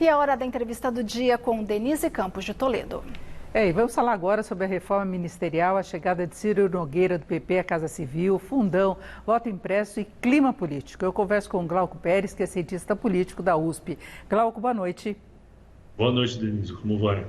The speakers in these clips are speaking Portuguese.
E a hora da entrevista do dia com Denise Campos de Toledo. E vamos falar agora sobre a reforma ministerial, a chegada de Ciro Nogueira do PP à Casa Civil, fundão, voto impresso e clima político. Eu converso com o Glauco Pérez, que é cientista político da USP. Glauco, boa noite. Boa noite, Denise. Como vai?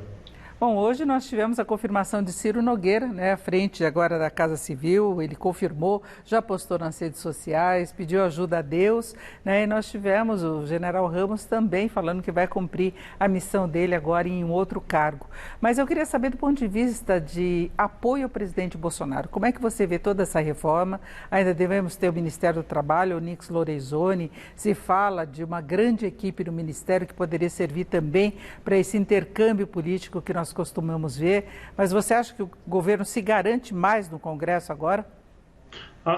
Bom, hoje nós tivemos a confirmação de Ciro Nogueira, à frente agora da Casa Civil. Ele confirmou, já postou nas redes sociais, pediu ajuda a Deus, e nós tivemos o general Ramos também falando que vai cumprir a missão dele agora em um outro cargo. Mas eu queria saber do ponto de vista de apoio ao presidente Bolsonaro, como é que você vê toda essa reforma? Ainda devemos ter o Ministério do Trabalho, o Onyx Lorenzoni, se fala de uma grande equipe do Ministério que poderia servir também para esse intercâmbio político que nós costumamos ver, mas você acha que o governo se garante mais no Congresso agora?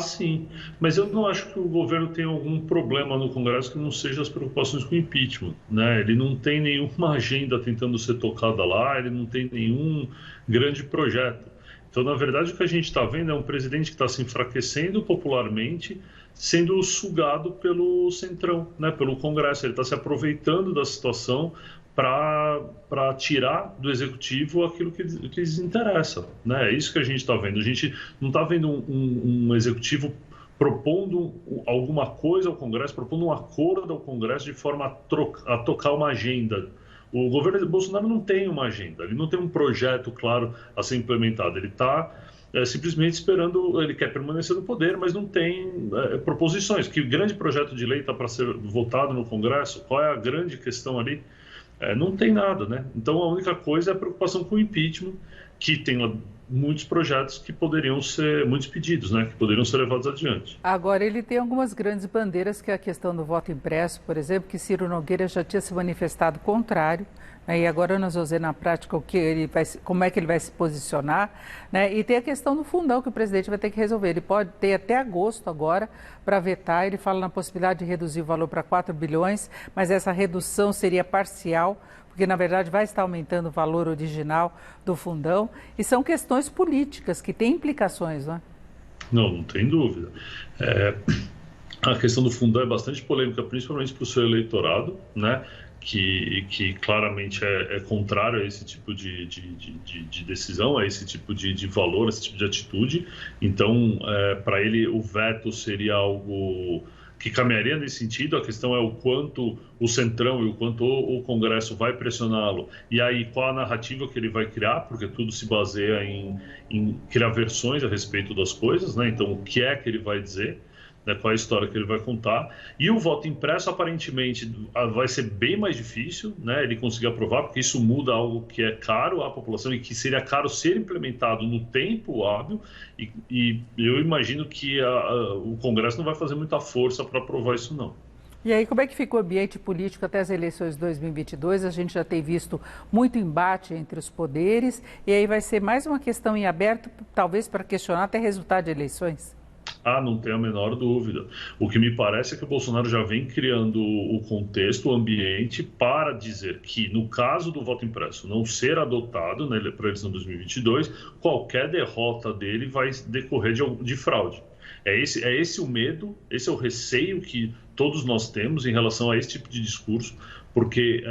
Sim, mas eu não acho que o governo tenha algum problema no Congresso que não seja as preocupações com o impeachment, Ele não tem nenhuma agenda tentando ser tocada lá, ele não tem nenhum grande projeto. Então, na verdade, o que a gente está vendo é um presidente que está se enfraquecendo popularmente, sendo sugado pelo Centrão, pelo Congresso. Ele está se aproveitando da situação para tirar do executivo aquilo que lhes interessa, É isso que a gente está vendo. A gente não está vendo um executivo propondo alguma coisa ao Congresso, propondo um acordo ao Congresso de forma a tocar uma agenda. O governo de Bolsonaro não tem uma agenda, ele não tem um projeto claro a ser implementado. Ele está simplesmente esperando, ele quer permanecer no poder, mas não tem proposições. Que grande projeto de lei está para ser votado no Congresso? Qual é a grande questão ali? Não tem nada, Então a única coisa é a preocupação com o impeachment, que tem muitos projetos que poderiam ser, muitos pedidos, que poderiam ser levados adiante. Agora, ele tem algumas grandes bandeiras, que é a questão do voto impresso, por exemplo, que Ciro Nogueira já tinha se manifestado contrário, e agora nós vamos ver na prática como é que ele vai se posicionar, E tem a questão do fundão que o presidente vai ter que resolver. Ele pode ter até agosto agora para vetar. Ele fala na possibilidade de reduzir o valor para 4 bilhões, mas essa redução seria parcial, porque na verdade vai estar aumentando o valor original do fundão. E são questões políticas que têm implicações, Não tem dúvida. A questão do fundão é bastante polêmica, principalmente para o seu eleitorado, que claramente é contrário a esse tipo de decisão, a esse tipo de valor, a esse tipo de atitude. Então, para ele, o veto seria algo que caminharia nesse sentido. A questão é o quanto o Centrão e o quanto o Congresso vai pressioná-lo, e aí qual a narrativa que ele vai criar, porque tudo se baseia em criar versões a respeito das coisas, Então, o que é que ele vai dizer? Qual é a história que ele vai contar. E o voto impresso, aparentemente, vai ser bem mais difícil, ele conseguir aprovar, porque isso muda algo que é caro à população e que seria caro ser implementado no tempo hábil, e eu imagino que o Congresso não vai fazer muita força para aprovar isso, não. E aí, como é que ficou o ambiente político até as eleições de 2022? A gente já tem visto muito embate entre os poderes, e aí vai ser mais uma questão em aberto, talvez para questionar até resultado de eleições? Não tenho a menor dúvida. O que me parece é que o Bolsonaro já vem criando o contexto, o ambiente, para dizer que, no caso do voto impresso não ser adotado para a eleição de 2022, qualquer derrota dele vai decorrer de fraude. É esse o medo, esse é o receio que todos nós temos em relação a esse tipo de discurso, porque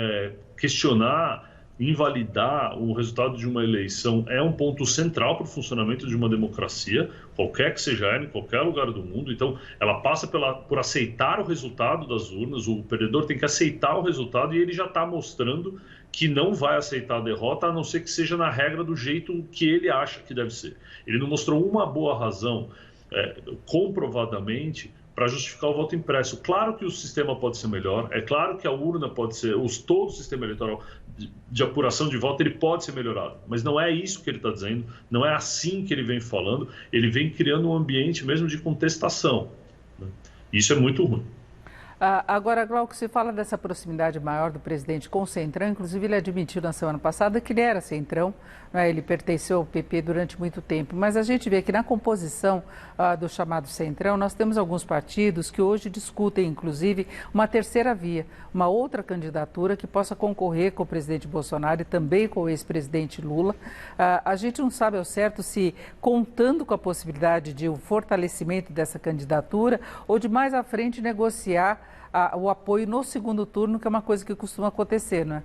questionar, invalidar o resultado de uma eleição é um ponto central para o funcionamento de uma democracia, qualquer que seja ela, em qualquer lugar do mundo. Então, ela passa por aceitar o resultado das urnas. O perdedor tem que aceitar o resultado, e ele já está mostrando que não vai aceitar a derrota, a não ser que seja na regra do jeito que ele acha que deve ser. Ele não mostrou uma boa razão, comprovadamente, para justificar o voto impresso. Claro que o sistema pode ser melhor, é claro que a urna pode ser, todo o sistema eleitoral de apuração de voto, ele pode ser melhorado, mas não é isso que ele está dizendo, não é assim que ele vem falando. Ele vem criando um ambiente mesmo de contestação, Isso é muito ruim. Agora, Glauco, se fala dessa proximidade maior do presidente com o Centrão. Inclusive, ele admitiu na semana passada que ele era Centrão, ele pertenceu ao PP durante muito tempo. Mas a gente vê que na composição do chamado Centrão, nós temos alguns partidos que hoje discutem, inclusive, uma terceira via, uma outra candidatura que possa concorrer com o presidente Bolsonaro e também com o ex-presidente Lula. A gente não sabe ao certo se, contando com a possibilidade de um fortalecimento dessa candidatura, ou de mais à frente negociar o apoio no segundo turno, que é uma coisa que costuma acontecer, não é?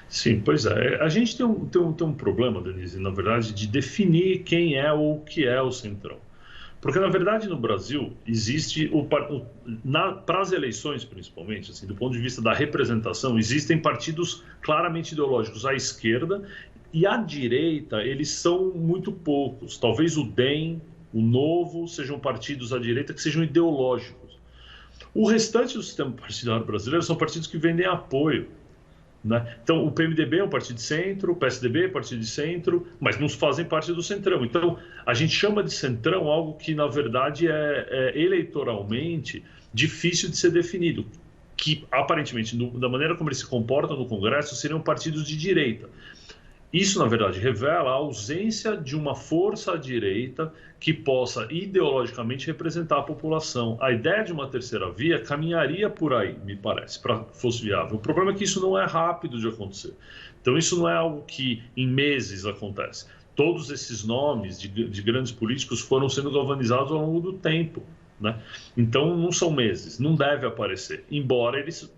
Sim, pois é. A gente tem um problema, Denise, na verdade, de definir quem é ou o que é o Centrão. Porque, na verdade, no Brasil, existe, para as eleições, principalmente, assim, do ponto de vista da representação, existem partidos claramente ideológicos à esquerda e à direita, eles são muito poucos. Talvez o DEM, o Novo, sejam partidos à direita que sejam ideológicos. O restante do sistema partidário brasileiro são partidos que vendem apoio, né? Então, o PMDB é um partido de centro, o PSDB é um partido de centro, mas não fazem parte do centrão. Então, a gente chama de centrão algo que, na verdade, é eleitoralmente difícil de ser definido, que, aparentemente, da maneira como eles se comportam no Congresso, seriam partidos de direita. Isso, na verdade, revela a ausência de uma força à direita que possa ideologicamente representar a população. A ideia de uma terceira via caminharia por aí, me parece, para que fosse viável. O problema é que isso não é rápido de acontecer. Então, isso não é algo que em meses acontece. Todos esses nomes de grandes políticos foram sendo galvanizados ao longo do tempo, né? Então, não são meses, não deve aparecer. Embora eles,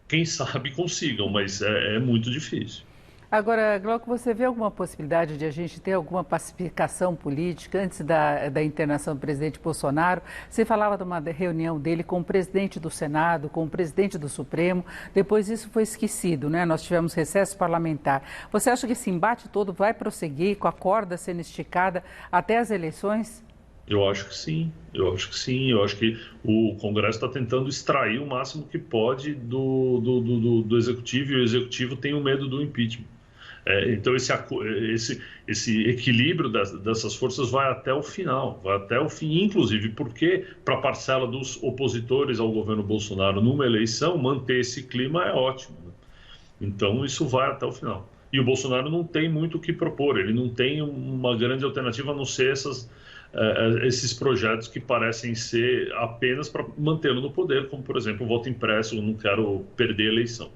quem sabe, consigam, mas é muito difícil. Agora, Glauco, você vê alguma possibilidade de a gente ter alguma pacificação política antes da internação do presidente Bolsonaro? Você falava de uma reunião dele com o presidente do Senado, com o presidente do Supremo, depois isso foi esquecido, né? Nós tivemos recesso parlamentar. Você acha que esse embate todo vai prosseguir com a corda sendo esticada até as eleições? Eu acho que sim, eu acho que sim. Eu acho que o Congresso está tentando extrair o máximo que pode do Executivo, e o Executivo tem o medo do impeachment. Então, esse equilíbrio dessas forças vai até o final, vai até o fim, inclusive porque, para a parcela dos opositores ao governo Bolsonaro numa eleição, manter esse clima é ótimo, né? Então, isso vai até o final. E o Bolsonaro não tem muito o que propor, ele não tem uma grande alternativa a não ser esses projetos que parecem ser apenas para mantê-lo no poder, como, por exemplo, o voto impresso, eu não quero perder a eleição.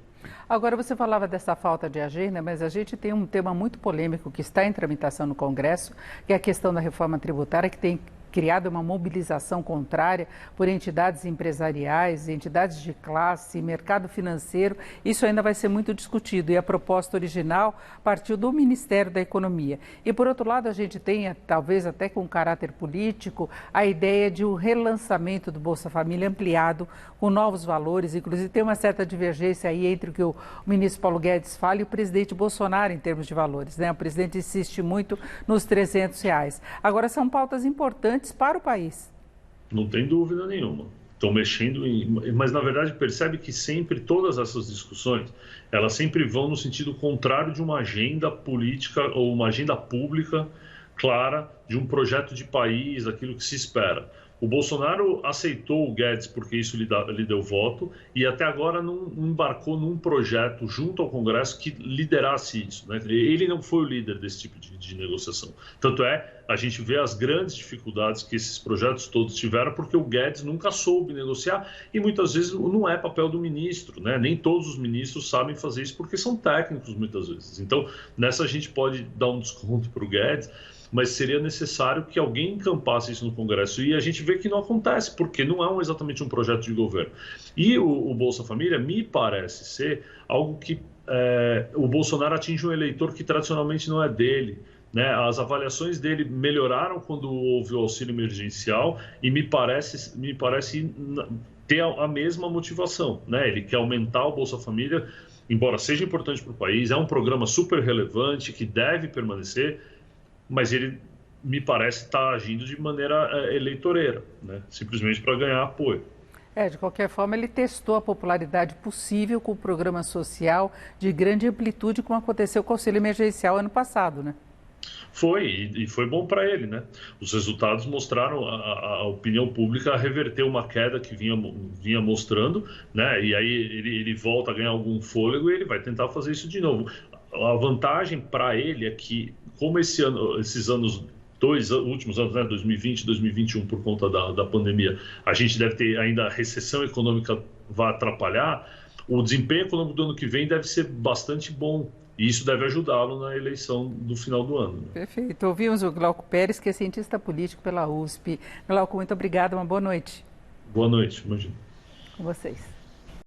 Agora, você falava dessa falta de agenda, mas a gente tem um tema muito polêmico que está em tramitação no Congresso, que é a questão da reforma tributária, que tem criado uma mobilização contrária por entidades empresariais, entidades de classe, mercado financeiro. Isso ainda vai ser muito discutido e a proposta original partiu do Ministério da Economia. E, por outro lado, a gente tem, talvez até com caráter político, a ideia de um relançamento do Bolsa Família ampliado, com novos valores. Inclusive, tem uma certa divergência aí entre o que o ministro Paulo Guedes fala e o presidente Bolsonaro em termos de valores, né? O presidente insiste muito nos R$ 300. Agora, são pautas importantes para o país. Não tem dúvida nenhuma. Estão mexendo mas, na verdade, percebe que sempre todas essas discussões, elas sempre vão no sentido contrário de uma agenda política ou uma agenda pública clara de um projeto de país, aquilo que se espera. O Bolsonaro aceitou o Guedes porque isso lhe deu voto e até agora não embarcou num projeto junto ao Congresso que liderasse isso, né? Ele não foi o líder desse tipo de negociação. Tanto a gente vê as grandes dificuldades que esses projetos todos tiveram porque o Guedes nunca soube negociar e muitas vezes não é papel do ministro, né? Nem todos os ministros sabem fazer isso porque são técnicos muitas vezes. Então, nessa a gente pode dar um desconto para o Guedes, mas seria necessário que alguém encampasse isso no Congresso. E a gente vê que não acontece, porque não é exatamente um projeto de governo. E o Bolsa Família me parece ser algo que o Bolsonaro atinge um eleitor que tradicionalmente não é dele, né? As avaliações dele melhoraram quando houve o auxílio emergencial e me parece ter a mesma motivação, né? Ele quer aumentar o Bolsa Família, embora seja importante para o país, é um programa super relevante que deve permanecer, mas ele, me parece, está agindo de maneira eleitoreira, né? Simplesmente para ganhar apoio. De qualquer forma, ele testou a popularidade possível com o programa social de grande amplitude, como aconteceu com o auxílio emergencial ano passado, né? Foi, e foi bom para ele, né? Os resultados mostraram a opinião pública reverter uma queda que vinha mostrando, né? E aí ele volta a ganhar algum fôlego e ele vai tentar fazer isso de novo. A vantagem para ele é que, como esses anos, últimos anos, né, 2020 e 2021, por conta da pandemia, a gente deve ter ainda a recessão econômica vai atrapalhar, o desempenho econômico do ano que vem deve ser bastante bom. E isso deve ajudá-lo na eleição do final do ano. Perfeito. Ouvimos o Glauco Pérez, que é cientista político pela USP. Glauco, muito obrigada, uma boa noite. Boa noite, imagina. com vocês.